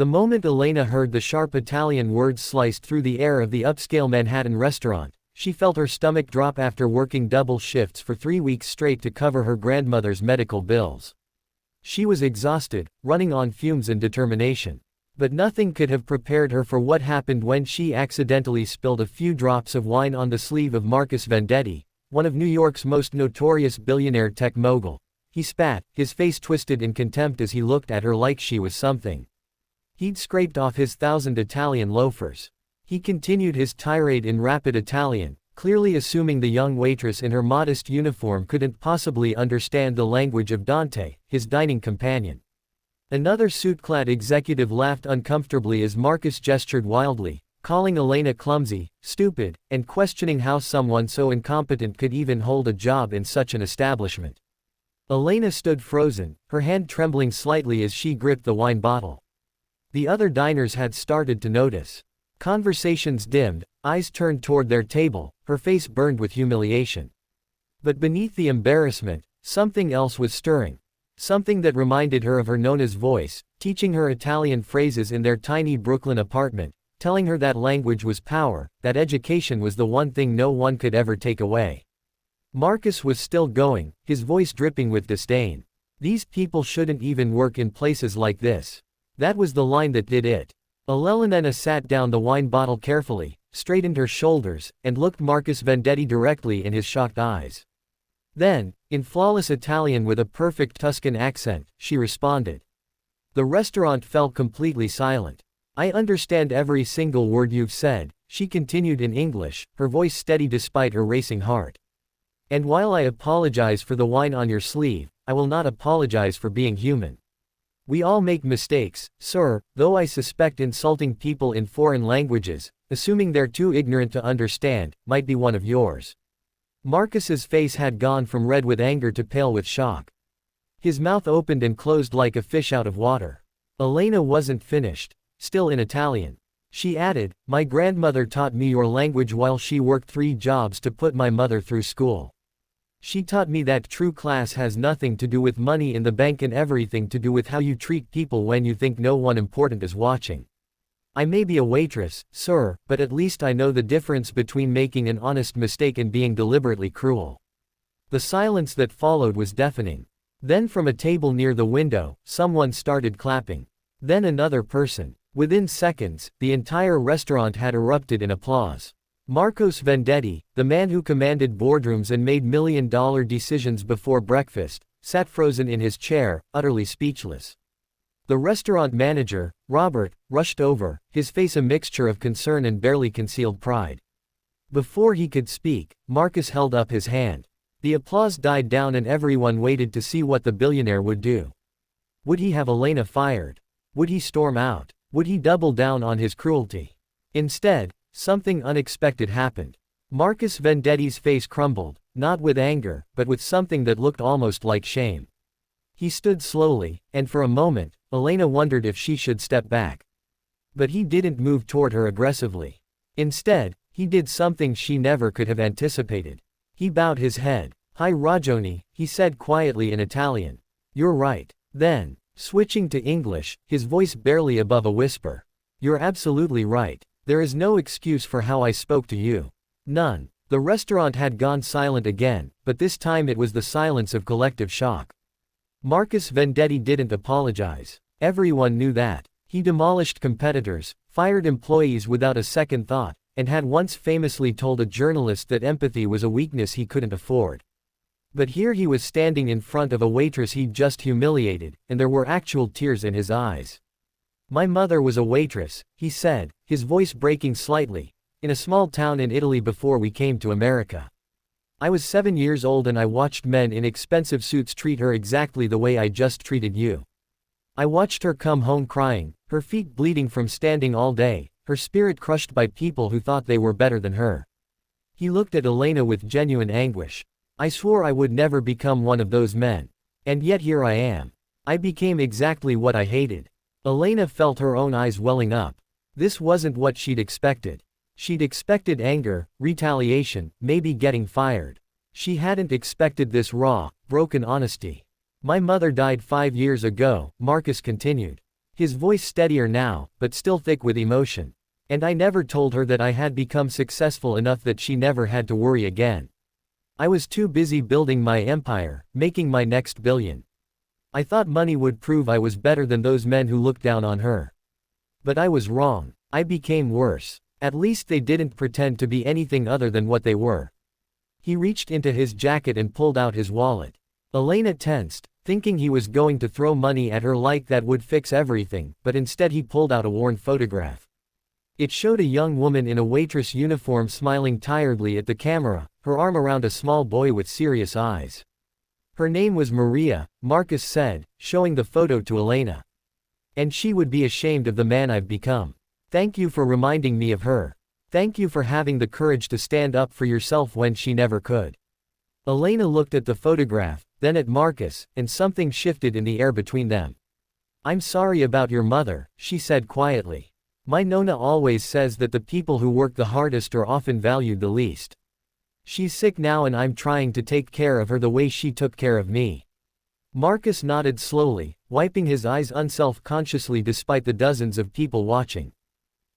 The moment Elena heard the sharp Italian words sliced through the air of the upscale Manhattan restaurant, she felt her stomach drop after working double shifts for 3 weeks straight to cover her grandmother's medical bills. She was exhausted, running on fumes and determination. But nothing could have prepared her for what happened when she accidentally spilled a few drops of wine on the sleeve of Marcus Vendetti, one of New York's most notorious billionaire tech mogul. He spat, his face twisted in contempt as he looked at her like she was something. He'd scraped off his 1,000 Italian loafers. He continued his tirade in rapid Italian, clearly assuming the young waitress in her modest uniform couldn't possibly understand the language of Dante, his dining companion. Another suit-clad executive laughed uncomfortably as Marcus gestured wildly, calling Elena clumsy, stupid, and questioning how someone so incompetent could even hold a job in such an establishment. Elena stood frozen, her hand trembling slightly as she gripped the wine bottle. The other diners had started to notice. Conversations dimmed, eyes turned toward their table, her face burned with humiliation. But beneath the embarrassment, something else was stirring. Something that reminded her of her Nona's voice, teaching her Italian phrases in their tiny Brooklyn apartment, telling her that language was power, that education was the one thing no one could ever take away. Marcus was still going, his voice dripping with disdain. These people shouldn't even work in places like this. That was the line that did it. Elena sat down the wine bottle carefully, straightened her shoulders, and looked Marcus Vendetti directly in his shocked eyes. Then, in flawless Italian with a perfect Tuscan accent, she responded. The restaurant fell completely silent. I understand every single word you've said, she continued in English, her voice steady despite her racing heart. And while I apologize for the wine on your sleeve, I will not apologize for being human. We all make mistakes, sir, though I suspect insulting people in foreign languages, assuming they're too ignorant to understand, might be one of yours. Marcus's face had gone from red with anger to pale with shock. His mouth opened and closed like a fish out of water. Elena wasn't finished. Still in Italian. She added, my grandmother taught me your language while she worked 3 jobs to put my mother through school. She taught me that true class has nothing to do with money in the bank and everything to do with how you treat people when you think no one important is watching. I may be a waitress, sir, but at least I know the difference between making an honest mistake and being deliberately cruel. The silence that followed was deafening. Then from a table near the window, someone started clapping. Then another person. Within seconds, the entire restaurant had erupted in applause. Marcus Vendetti, the man who commanded boardrooms and made million-dollar decisions before breakfast, sat frozen in his chair, utterly speechless. The restaurant manager, Robert, rushed over, his face a mixture of concern and barely concealed pride. Before he could speak, Marcus held up his hand. The applause died down and everyone waited to see what the billionaire would do. Would he have Elena fired? Would he storm out? Would he double down on his cruelty? Instead, something unexpected happened. Marcus Vendetti's face crumbled, not with anger, but with something that looked almost like shame. He stood slowly, and for a moment, Elena wondered if she should step back. But he didn't move toward her aggressively. Instead, he did something she never could have anticipated. He bowed his head. Hai ragione, he said quietly in Italian. You're right. Then, switching to English, his voice barely above a whisper. You're absolutely right. There is no excuse for how I spoke to you. None. The restaurant had gone silent again, but this time it was the silence of collective shock. Marcus Vendetti didn't apologize. Everyone knew that. He demolished competitors, fired employees without a second thought, and had once famously told a journalist that empathy was a weakness he couldn't afford. But here he was standing in front of a waitress he'd just humiliated, and there were actual tears in his eyes. My mother was a waitress, he said, his voice breaking slightly, in a small town in Italy before we came to America. I was 7 years old and I watched men in expensive suits treat her exactly the way I just treated you. I watched her come home crying, her feet bleeding from standing all day, her spirit crushed by people who thought they were better than her. He looked at Elena with genuine anguish. I swore I would never become one of those men. And yet here I am. I became exactly what I hated. Elena felt her own eyes welling up. This wasn't what she'd expected. She'd expected anger, retaliation, maybe getting fired. She hadn't expected this raw, broken honesty. My mother died 5 years ago, Marcus continued. His voice steadier now, but still thick with emotion. And I never told her that I had become successful enough that she never had to worry again. I was too busy building my empire, making my next billion. I thought money would prove I was better than those men who looked down on her. But I was wrong. I became worse. At least they didn't pretend to be anything other than what they were. He reached into his jacket and pulled out his wallet. Elena tensed, thinking he was going to throw money at her like that would fix everything, but instead he pulled out a worn photograph. It showed a young woman in a waitress uniform smiling tiredly at the camera, her arm around a small boy with serious eyes. Her name was Maria, Marcus said, showing the photo to Elena. And she would be ashamed of the man I've become. Thank you for reminding me of her. Thank you for having the courage to stand up for yourself when she never could. Elena looked at the photograph, then at Marcus, and something shifted in the air between them. I'm sorry about your mother, she said quietly. My Nona always says that the people who work the hardest are often valued the least. She's sick now and I'm trying to take care of her the way she took care of me. Marcus nodded slowly, wiping his eyes unself-consciously despite the dozens of people watching.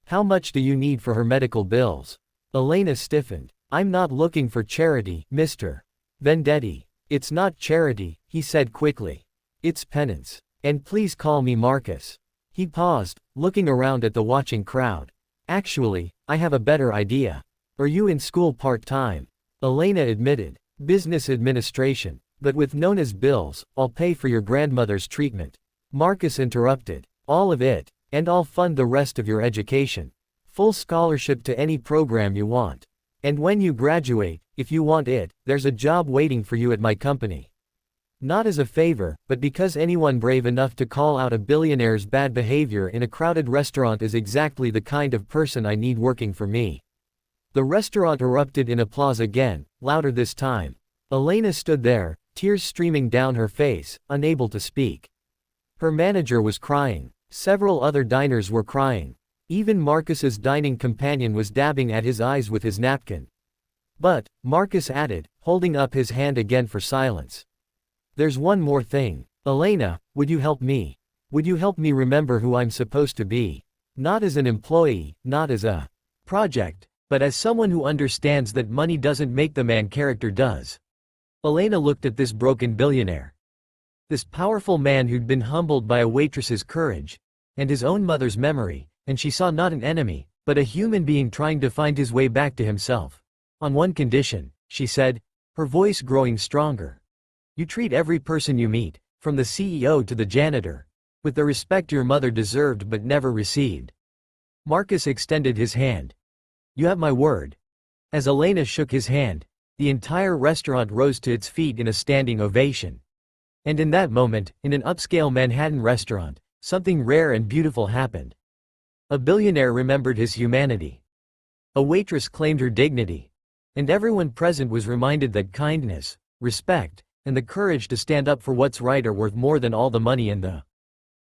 How much do you need for her medical bills? Elena stiffened. I'm not looking for charity, Mr. Vendetti. It's not charity, he said quickly. It's penance. And please call me Marcus. He paused, looking around at the watching crowd. Actually, I have a better idea. Are you in school part-time? Elena admitted. Business administration. But with Nona's bills, I'll pay for your grandmother's treatment. Marcus interrupted. All of it. And I'll fund the rest of your education. Full scholarship to any program you want. And when you graduate, if you want it, there's a job waiting for you at my company. Not as a favor, but because anyone brave enough to call out a billionaire's bad behavior in a crowded restaurant is exactly the kind of person I need working for me. The restaurant erupted in applause again, louder this time. Elena stood there, tears streaming down her face, unable to speak. Her manager was crying. Several other diners were crying. Even Marcus's dining companion was dabbing at his eyes with his napkin. But, Marcus added, holding up his hand again for silence. There's one more thing. Elena, would you help me? Would you help me remember who I'm supposed to be? Not as an employee, not as a project, but as someone who understands that money doesn't make the man character does. Elena looked at this broken billionaire. This powerful man who'd been humbled by a waitress's courage, and his own mother's memory, and she saw not an enemy, but a human being trying to find his way back to himself. On one condition, she said, her voice growing stronger. You treat every person you meet, from the CEO to the janitor, with the respect your mother deserved but never received. Marcus extended his hand. You have my word. As Elena shook his hand, the entire restaurant rose to its feet in a standing ovation. And in that moment, in an upscale Manhattan restaurant, something rare and beautiful happened. A billionaire remembered his humanity. A waitress claimed her dignity. And everyone present was reminded that kindness, respect, and the courage to stand up for what's right are worth more than all the money in the